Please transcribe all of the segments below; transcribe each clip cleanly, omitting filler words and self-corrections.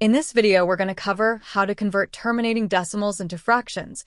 In this video, we're going to cover how to convert terminating decimals into fractions,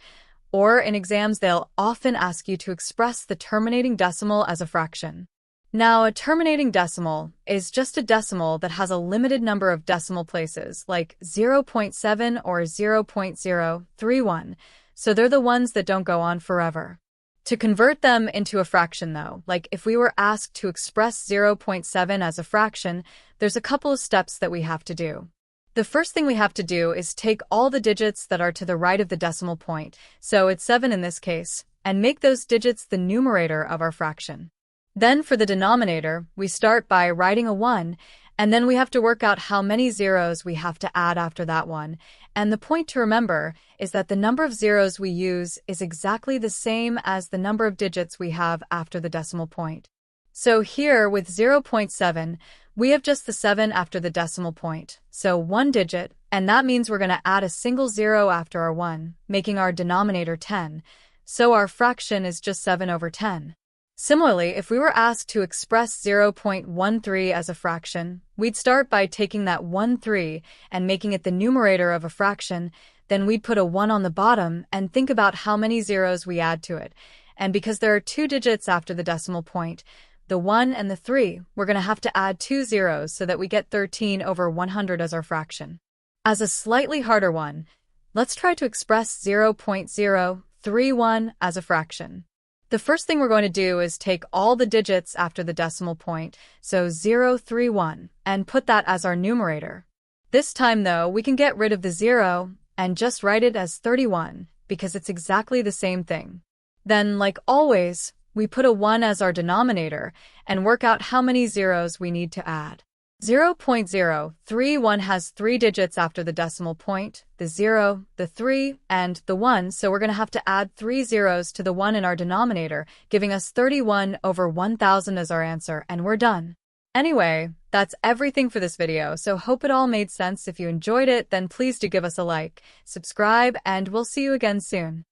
or in exams, they'll often ask you to express the terminating decimal as a fraction. Now, a terminating decimal is just a decimal that has a limited number of decimal places, like 0.7 or 0.031, so they're the ones that don't go on forever. To convert them into a fraction, though, like if we were asked to express 0.7 as a fraction, there's a couple of steps that we have to do. The first thing we have to do is take all the digits that are to the right of the decimal point, so it's 7 in this case, and make those digits the numerator of our fraction. Then for the denominator, we start by writing a 1, and then we have to work out how many zeros we have to add after that 1. And the point to remember is that the number of zeros we use is exactly the same as the number of digits we have after the decimal point. So here with 0.7, we have just the 7 after the decimal point, so 1 digit, and that means we're going to add a single 0 after our 1, making our denominator 10, so our fraction is just 7 over 10. Similarly, if we were asked to express 0.13 as a fraction, we'd start by taking that 13 and making it the numerator of a fraction, then we'd put a 1 on the bottom and think about how many zeros we add to it. And because there are 2 digits after the decimal point, the 1 and the 3, we're going to have to add 2 zeros so that we get 13 over 100 as our fraction. As a slightly harder one, let's try to express 0.031 as a fraction. The first thing we're going to do is take all the digits after the decimal point, so 031, and put that as our numerator. This time, though, we can get rid of the 0 and just write it as 31, because it's exactly the same thing. Then, like always, we put a 1 as our denominator and work out how many zeros we need to add. 0.031 has 3 digits after the decimal point, the 0, the 3, and the 1, so we're going to have to add 3 zeros to the 1 in our denominator, giving us 31 over 1000 as our answer, and we're done. Anyway, that's everything for this video, so hope it all made sense. If you enjoyed it, then please do give us a like, subscribe, and we'll see you again soon.